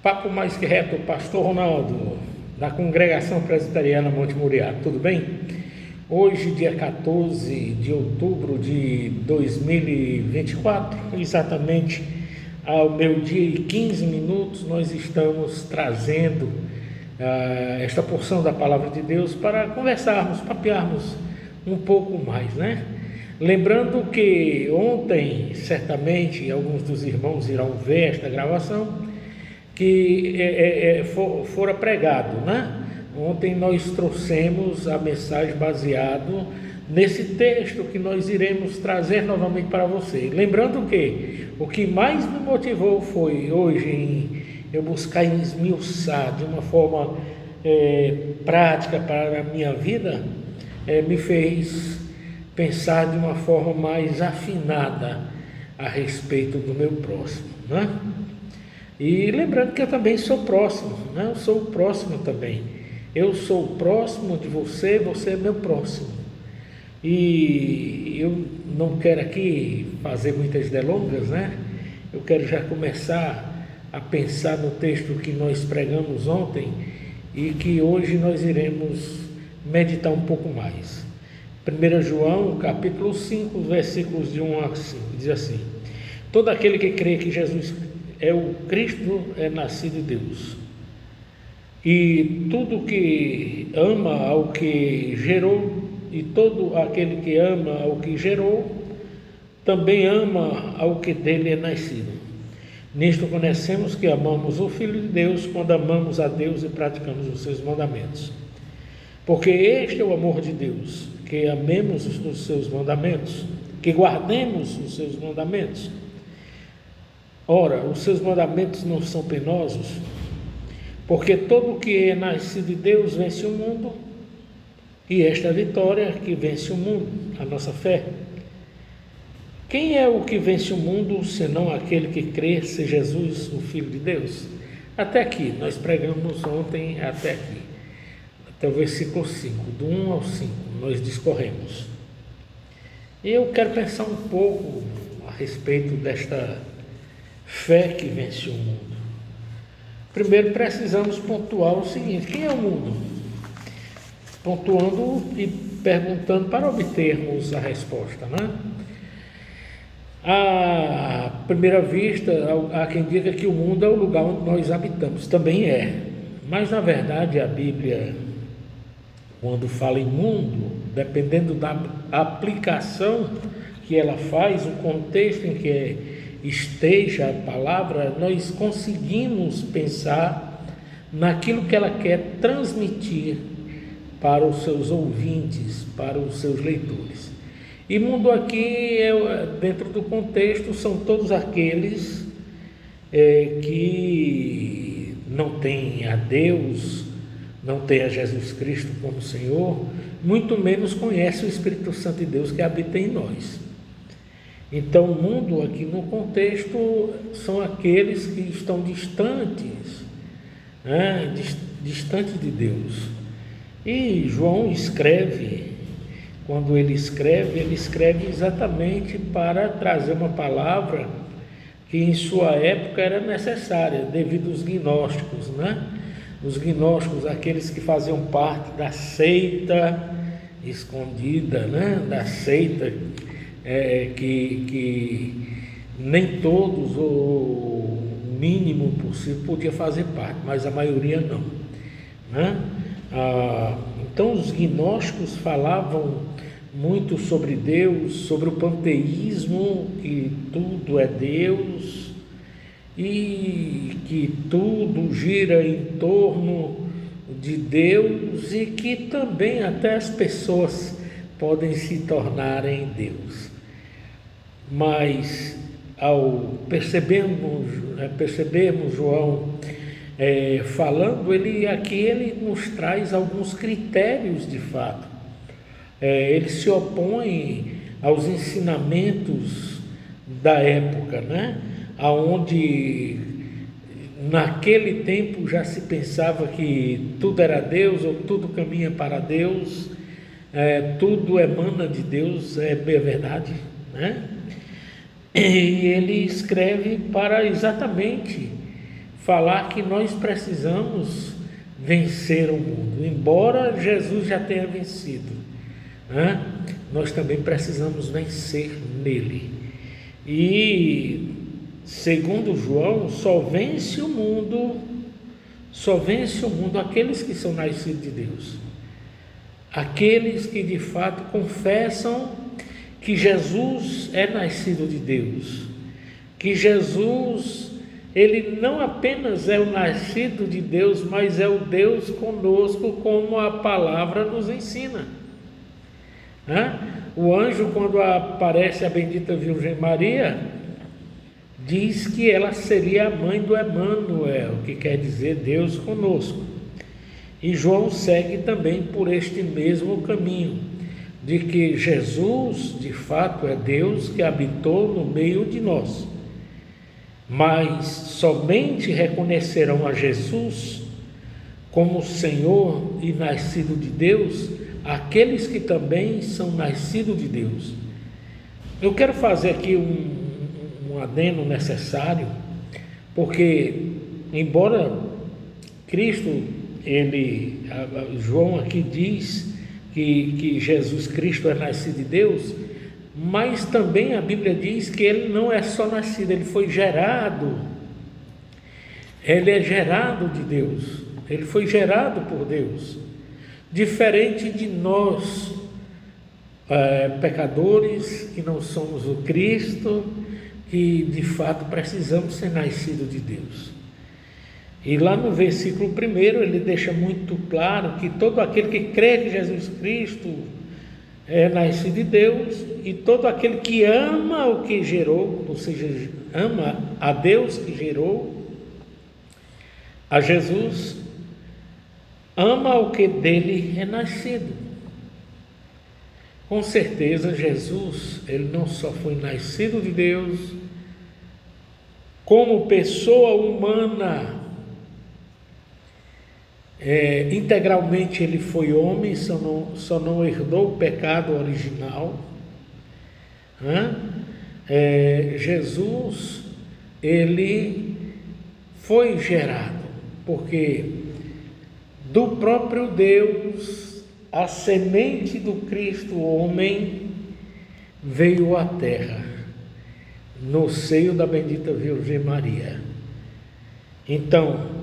Papo mais que reto, Pastor Ronaldo, da Congregação Presbiteriana Monte Moriá, tudo bem? Hoje, dia 14 de outubro de 2024, exatamente ao meio-dia e 15 minutos, nós estamos trazendo esta porção da Palavra de Deus para conversarmos, papearmos um pouco mais, né? Lembrando que ontem, certamente, alguns dos irmãos irão ver esta gravação, que fora pregado, né? Ontem nós trouxemos a mensagem baseado nesse texto que nós iremos trazer novamente para você. Lembrando que o que mais me motivou foi hoje em eu buscar esmiuçar de uma forma prática para a minha vida, me fez pensar de uma forma mais afinada a respeito do meu próximo, né? E lembrando que eu também sou próximo, né? Eu sou o próximo também. Eu sou o próximo de você, você é meu próximo. E eu não quero aqui fazer muitas delongas, né? Eu quero já começar a pensar no texto que nós pregamos ontem e que hoje nós iremos meditar um pouco mais. 1 João, capítulo 5, versículos de 1 a 5, diz assim: todo aquele que crê que Jesus é o Cristo é nascido de Deus, e tudo que ama ao que gerou, e todo aquele que ama ao que gerou, também ama ao que dele é nascido. Nisto conhecemos que amamos o Filho de Deus, quando amamos a Deus e praticamos os seus mandamentos. Porque este é o amor de Deus, que amemos os seus mandamentos, que guardemos os seus mandamentos. Ora, os seus mandamentos não são penosos, porque todo o que é nascido de Deus vence o mundo, e esta é a vitória que vence o mundo, a nossa fé. Quem é o que vence o mundo, senão aquele que crê ser Jesus, o Filho de Deus? Até aqui, nós pregamos ontem até aqui, até o versículo 5, do 1 ao 5, nós discorremos. E eu quero pensar um pouco a respeito desta fé que vence o mundo. Primeiro precisamos pontuar o seguinte: quem é o mundo? Pontuando e perguntando para obtermos a resposta, né? À primeira vista, há quem diga que o mundo é o lugar onde nós habitamos. Também é. Mas, na verdade, a Bíblia, quando fala em mundo, dependendo da aplicação que ela faz, o contexto em que esteja a palavra, nós conseguimos pensar naquilo que ela quer transmitir para os seus ouvintes, para os seus leitores. E mundo aqui, dentro do contexto, são todos aqueles que não têm a Deus, não têm a Jesus Cristo como Senhor, muito menos conhecem o Espírito Santo de Deus que habita em nós. Então, o mundo aqui no contexto são aqueles que estão distantes, né? Distantes de Deus. E João escreve, quando ele escreve exatamente para trazer uma palavra que em sua época era necessária, devido aos gnósticos, né? Os gnósticos, aqueles que faziam parte da seita escondida, né? Da seita que nem todos, o mínimo possível, podia fazer parte, mas a maioria não, né? Então os gnósticos falavam muito sobre Deus, sobre o panteísmo, que tudo é Deus e que tudo gira em torno de Deus e que também até as pessoas podem se tornarem Deus. Mas ao percebermos João falando, ele nos traz alguns critérios de fato. Ele se opõe aos ensinamentos da época, né? Onde naquele tempo já se pensava que tudo era Deus, ou tudo caminha para Deus, tudo emana de Deus, é verdade, né? E ele escreve para exatamente falar que nós precisamos vencer o mundo. Embora Jesus já tenha vencido, né? Nós também precisamos vencer nele. E segundo João, só vence o mundo aqueles que são nascidos de Deus, aqueles que de fato confessam que Jesus é nascido de Deus, que Jesus, ele não apenas é o nascido de Deus, mas é o Deus conosco, como a palavra nos ensina, né? O anjo, quando aparece a bendita Virgem Maria, diz que ela seria a mãe do Emanuel, que quer dizer Deus conosco. E João segue também por este mesmo caminho, de que Jesus, de fato, é Deus que habitou no meio de nós. Mas somente reconhecerão a Jesus como Senhor e nascido de Deus aqueles que também são nascidos de Deus. Eu quero fazer aqui um adendo necessário, porque embora Cristo, João aqui diz que Jesus Cristo é nascido de Deus, mas também a Bíblia diz que ele não é só nascido, ele foi gerado, ele é gerado de Deus, ele foi gerado por Deus, diferente de nós, pecadores, que não somos o Cristo, que de fato precisamos ser nascidos de Deus. E lá no versículo 1 ele deixa muito claro que todo aquele que crê que Jesus Cristo é nascido de Deus, e todo aquele que ama o que gerou, ou seja, ama a Deus que gerou a Jesus, ama o que dele é nascido. Com certeza Jesus, ele não só foi nascido de Deus, como pessoa humana, integralmente ele foi homem, só não herdou o pecado original, né? Jesus, ele foi gerado, porque do próprio Deus, a semente do Cristo homem veio à terra, no seio da bendita Virgem Maria. Então,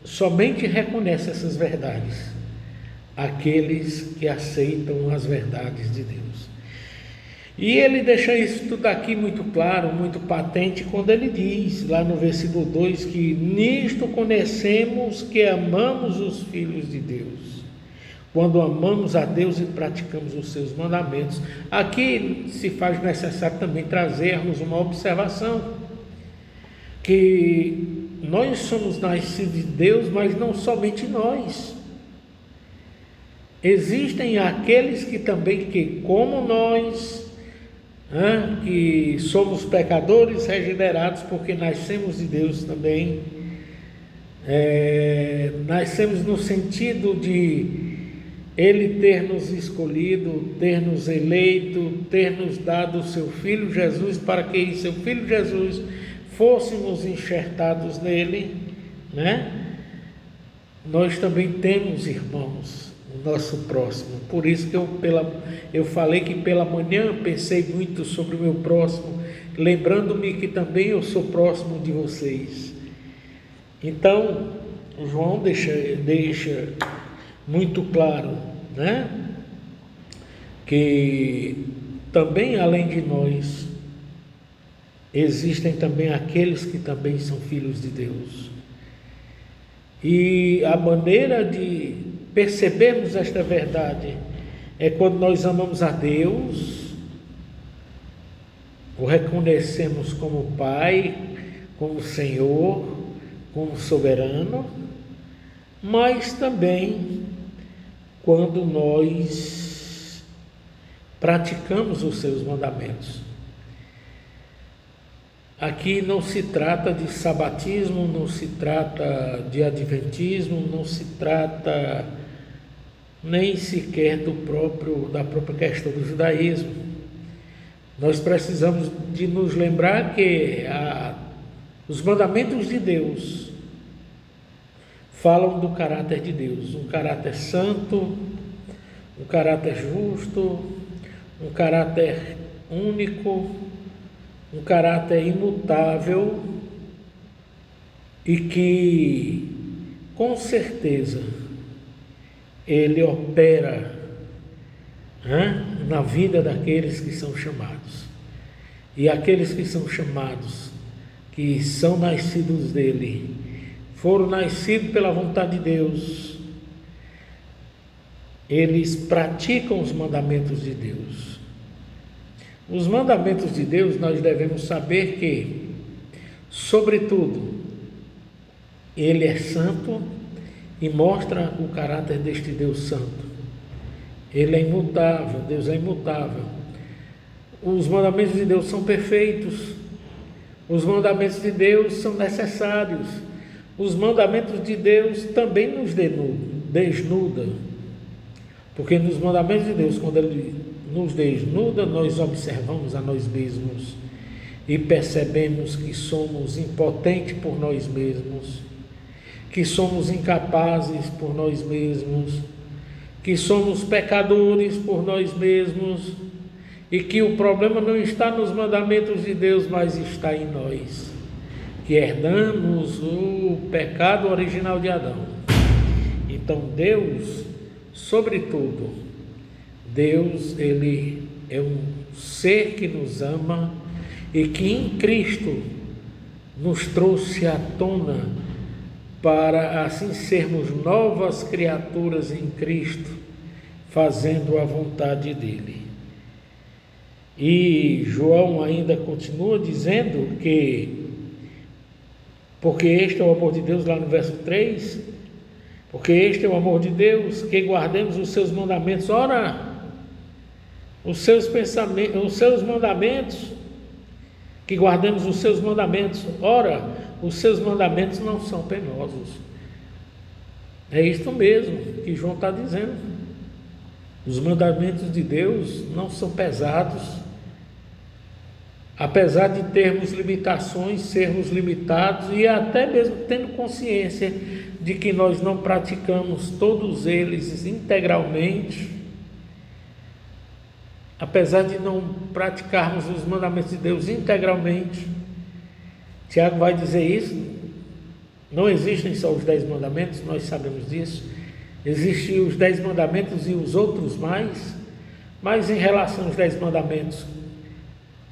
somente reconhece essas verdades aqueles que aceitam as verdades de Deus. E ele deixa isso tudo aqui muito claro, muito patente, quando ele diz lá no versículo 2 que nisto conhecemos que amamos os filhos de Deus, quando amamos a Deus e praticamos os seus mandamentos. Aqui se faz necessário também trazermos uma observação, que nós somos nascidos de Deus, mas não somente nós. Existem aqueles que também, que como nós, que somos pecadores regenerados, porque nascemos de Deus também, nascemos no sentido de Ele ter nos escolhido, ter nos eleito, ter nos dado o seu Filho Jesus, para que em seu Filho Jesus fôssemos enxertados nele, né? Nós também temos, irmãos, o nosso próximo. Por isso que eu falei que pela manhã pensei muito sobre o meu próximo, lembrando-me que também eu sou próximo de vocês. Então, João deixa muito claro, né? Que também além de nós, existem também aqueles que também são filhos de Deus. E a maneira de percebermos esta verdade é quando nós amamos a Deus, o reconhecemos como Pai, como Senhor, como soberano, mas também quando nós praticamos os seus mandamentos. Aqui não se trata de sabatismo, não se trata de adventismo, não se trata nem sequer da própria questão do judaísmo. Nós precisamos de nos lembrar que os mandamentos de Deus falam do caráter de Deus, um caráter santo, um caráter justo, um caráter único, um caráter imutável e que, com certeza, ele opera na vida daqueles que são chamados. E aqueles que são chamados, que são nascidos dele, foram nascidos pela vontade de Deus, eles praticam os mandamentos de Deus. Os mandamentos de Deus, nós devemos saber que, sobretudo, ele é santo e mostra o caráter deste Deus santo. Ele é imutável, Deus é imutável. Os mandamentos de Deus são perfeitos. Os mandamentos de Deus são necessários. Os mandamentos de Deus também nos desnuda. Porque nos mandamentos de Deus, quando Ele nos desnuda, nós observamos a nós mesmos e percebemos que somos impotentes por nós mesmos, que somos incapazes por nós mesmos, que somos pecadores por nós mesmos e que o problema não está nos mandamentos de Deus, mas está em nós, que herdamos o pecado original de Adão. Então Deus, sobretudo, Deus, ele é um ser que nos ama e que em Cristo nos trouxe à tona para assim sermos novas criaturas em Cristo, fazendo a vontade dele. E João ainda continua dizendo que, porque este é o amor de Deus, lá no verso 3, porque este é o amor de Deus, que guardemos os seus mandamentos. Ora, os seus pensamentos, os seus mandamentos, que guardemos os seus mandamentos. Ora, os seus mandamentos não são penosos. É isto mesmo que João está dizendo. Os mandamentos de Deus não são pesados. Apesar de termos limitações, sermos limitados e até mesmo tendo consciência de que nós não praticamos todos eles integralmente, apesar de não praticarmos os mandamentos de Deus integralmente, Tiago vai dizer isso, não existem só os 10 mandamentos, nós sabemos disso, existem os 10 mandamentos e os outros mais, mas em relação aos 10 mandamentos,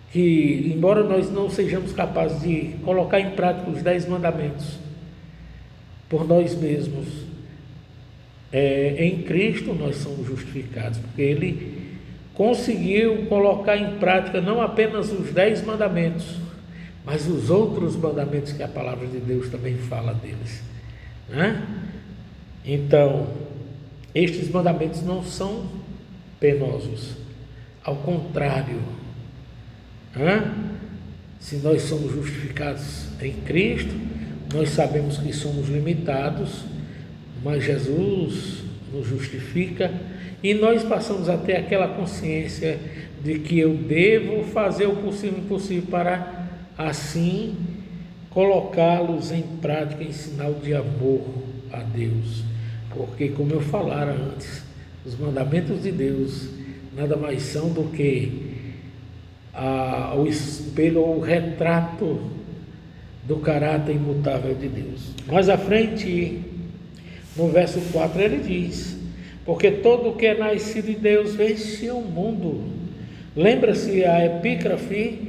que embora nós não sejamos capazes de colocar em prática os 10 mandamentos por nós mesmos, em Cristo nós somos justificados, porque Ele conseguiu colocar em prática não apenas os 10 mandamentos, mas os outros mandamentos que a palavra de Deus também fala deles, né? Então, estes mandamentos não são penosos, ao contrário, se nós somos justificados em Cristo, nós sabemos que somos limitados, mas Jesus nos justifica e nós passamos a ter aquela consciência de que eu devo fazer o possível e impossível para assim colocá-los em prática em sinal de amor a Deus, porque como eu falara antes, os mandamentos de Deus nada mais são do que o espelho ou o retrato do caráter imutável de Deus. Mais à frente, no verso 4, ele diz: porque todo o que é nascido de Deus vence o mundo. Lembra-se a epígrafe,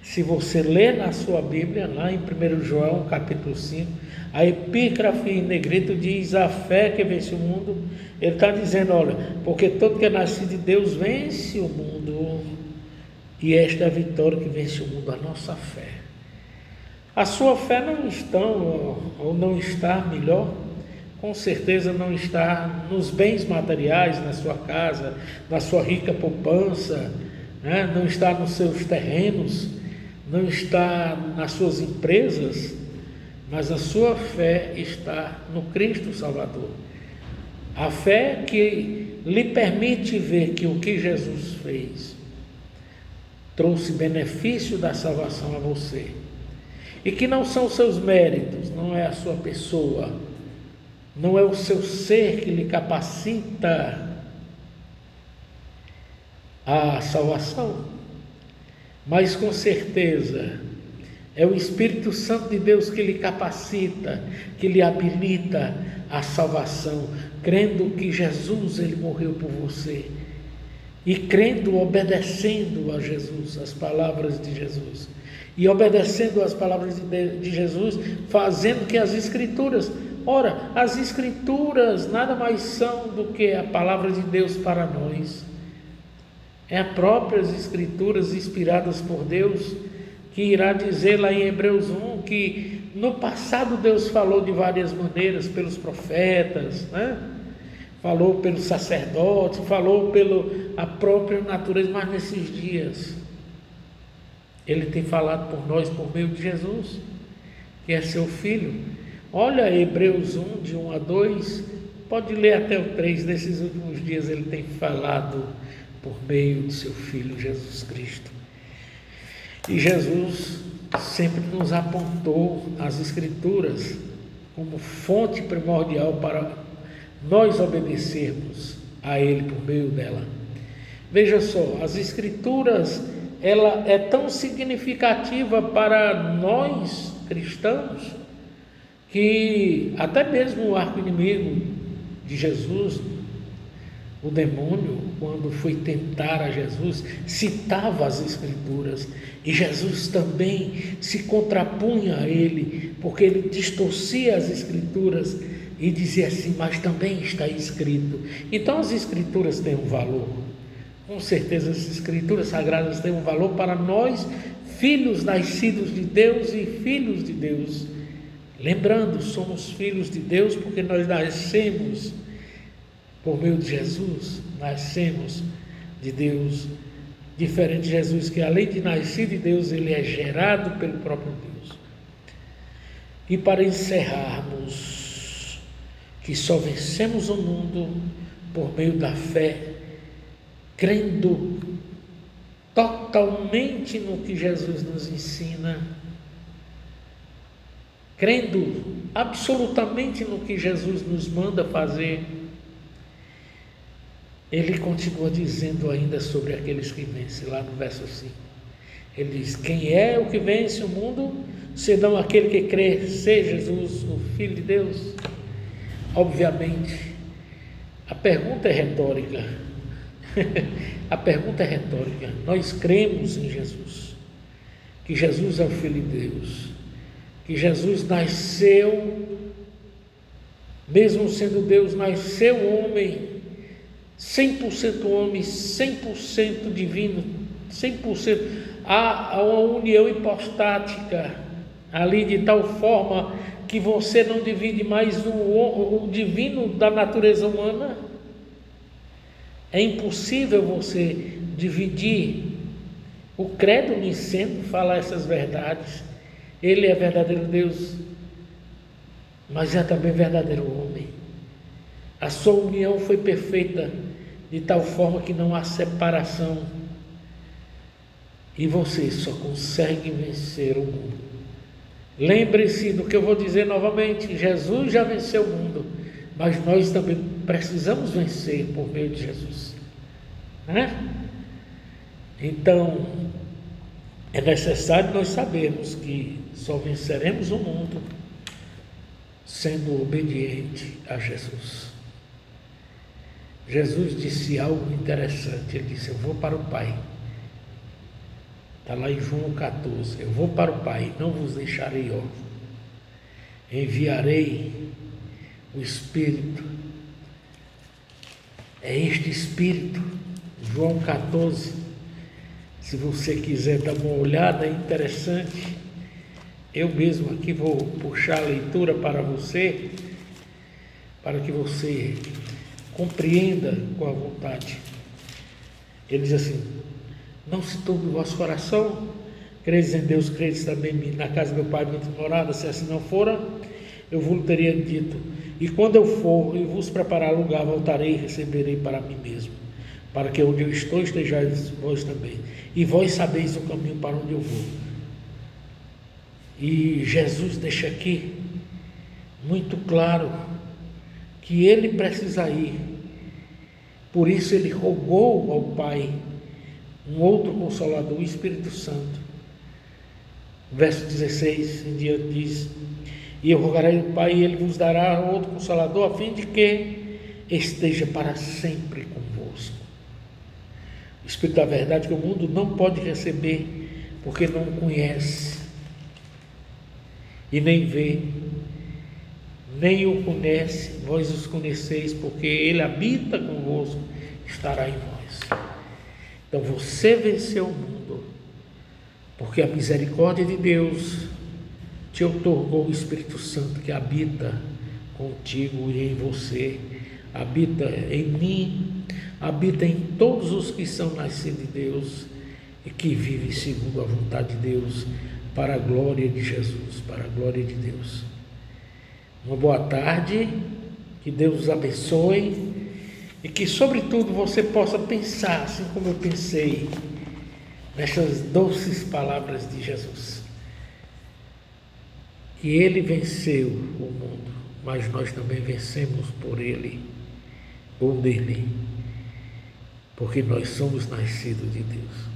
se você ler na sua Bíblia, lá em 1 João capítulo 5, a epígrafe em negrito diz: a fé que vence o mundo. Ele está dizendo, olha, porque todo que é nascido de Deus vence o mundo, e esta é a vitória que vence o mundo, a nossa fé. A sua fé não está, ou não está melhor, com certeza não está nos bens materiais, na sua casa, na sua rica poupança, né? Não está nos seus terrenos, não está nas suas empresas, mas a sua fé está no Cristo Salvador. A fé que lhe permite ver que o que Jesus fez trouxe benefício da salvação a você, e que não são seus méritos, não é a sua pessoa, não é o seu ser que lhe capacita a salvação, mas com certeza é o Espírito Santo de Deus que lhe capacita, que lhe habilita a salvação, crendo que Jesus, ele morreu por você, e crendo, obedecendo a Jesus, as palavras de Jesus, e obedecendo as palavras de Jesus, fazendo que as Escrituras, ora, as Escrituras nada mais são do que a palavra de Deus para nós, é as próprias Escrituras inspiradas por Deus, que irá dizer lá em Hebreus 1, que no passado Deus falou de várias maneiras, pelos profetas, né? Falou pelos sacerdotes, falou pela própria natureza, mas nesses dias Ele tem falado por nós por meio de Jesus, que é seu Filho. Olha Hebreus 1, de 1 a 2, pode ler até o 3, nesses últimos dias Ele tem falado por meio de seu Filho Jesus Cristo. E Jesus sempre nos apontou as Escrituras como fonte primordial para nós obedecermos a Ele por meio dela. Veja só, as Escrituras, ela é tão significativa para nós cristãos, que até mesmo o arqui-inimigo de Jesus, o demônio, quando foi tentar a Jesus, citava as Escrituras, e Jesus também se contrapunha a ele, porque ele distorcia as Escrituras e dizia assim, mas também está escrito. Então as Escrituras têm um valor, com certeza as Escrituras sagradas têm um valor para nós, filhos nascidos de Deus e filhos de Deus. Lembrando, somos filhos de Deus porque nós nascemos por meio de Jesus, nascemos de Deus, diferente de Jesus, que além de nascer de Deus, ele é gerado pelo próprio Deus. E para encerrarmos, que só vencemos o mundo por meio da fé, crendo totalmente no que Jesus nos ensina, crendo absolutamente no que Jesus nos manda fazer. Ele continua dizendo ainda sobre aqueles que vencem, lá no verso 5. Ele diz, quem é o que vence o mundo, senão aquele que crê ser Jesus, o Filho de Deus? Obviamente, a pergunta é retórica. A pergunta é retórica. Nós cremos em Jesus, que Jesus é o Filho de Deus, que Jesus nasceu, mesmo sendo Deus, nasceu homem, 100% homem, 100% divino, 100%, há uma união hipostática ali de tal forma que você não divide mais o divino da natureza humana. É impossível você dividir. O credo niceno fala essas verdades. Ele é verdadeiro Deus, mas é também verdadeiro homem. A sua união foi perfeita de tal forma que não há separação. E você só consegue vencer o mundo. Lembre-se do que eu vou dizer novamente. Jesus já venceu o mundo, mas nós também precisamos vencer por meio de Jesus, né? Então, é necessário nós sabermos que só venceremos o mundo sendo obediente a Jesus. Jesus disse algo interessante, ele disse, eu vou para o Pai. Está lá em João 14, eu vou para o Pai, não vos deixarei órfãos. Enviarei o Espírito. É este Espírito, João 14, se você quiser dar uma olhada, é interessante. Eu mesmo aqui vou puxar a leitura para você, para que você compreenda com a vontade. Ele diz assim, não se turbe o vosso coração, credes em Deus, credes também na casa do meu Pai, muitas moradas, se assim não fora, eu vos teria dito, e quando eu for e vos preparar lugar, voltarei e receberei para mim mesmo, para que onde eu estou estejais vós também, e vós sabeis o caminho para onde eu vou. E Jesus deixa aqui muito claro que ele precisa ir. Por isso ele rogou ao Pai um outro Consolador, o Espírito Santo. Verso 16 em diante diz: e eu rogarei ao Pai e ele vos dará outro Consolador, a fim de que esteja para sempre convosco. O Espírito da verdade que o mundo não pode receber, porque não o conhece e nem vê, nem o conhece. Vós os conheceis, porque ele habita convosco, estará em vós. Então você venceu o mundo, porque a misericórdia de Deus te outorgou o Espírito Santo que habita contigo e em você, habita em mim, habita em todos os que são nascidos de Deus e que vivem segundo a vontade de Deus, para a glória de Jesus, para a glória de Deus. Uma boa tarde, que Deus os abençoe e que, sobretudo, você possa pensar, assim como eu pensei, nessas doces palavras de Jesus. Que Ele venceu o mundo, mas nós também vencemos por Ele, ou nele, porque nós somos nascidos de Deus.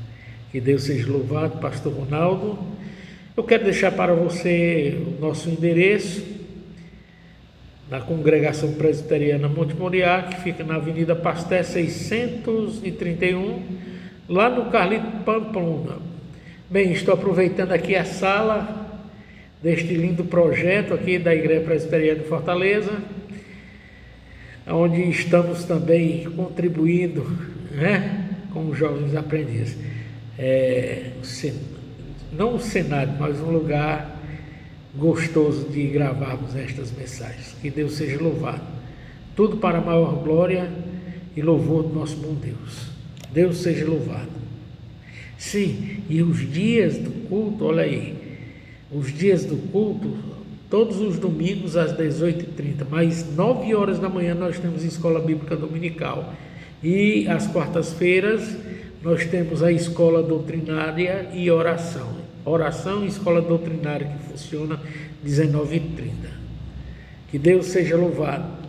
Que Deus seja louvado. Pastor Ronaldo, eu quero deixar para você o nosso endereço na Congregação Presbiteriana Monte Moriá, que fica na Avenida Pasté 631, lá no Carlito Pamplona. Bem, estou aproveitando aqui a sala deste lindo projeto aqui da Igreja Presbiteriana de Fortaleza, onde estamos também contribuindo, com os jovens aprendizes. Não um cenário, mas um lugar gostoso de gravarmos estas mensagens. Que Deus seja louvado. Tudo para a maior glória e louvor do nosso bom Deus. Deus seja louvado. Sim, e os dias do culto, olha aí, os dias do culto, todos os domingos às 18h30, mas 9 horas da manhã nós temos Escola Bíblica Dominical. E às quartas-feiras nós temos a Escola Doutrinária e Oração. Oração e Escola Doutrinária que funciona 19h30. Que Deus seja louvado.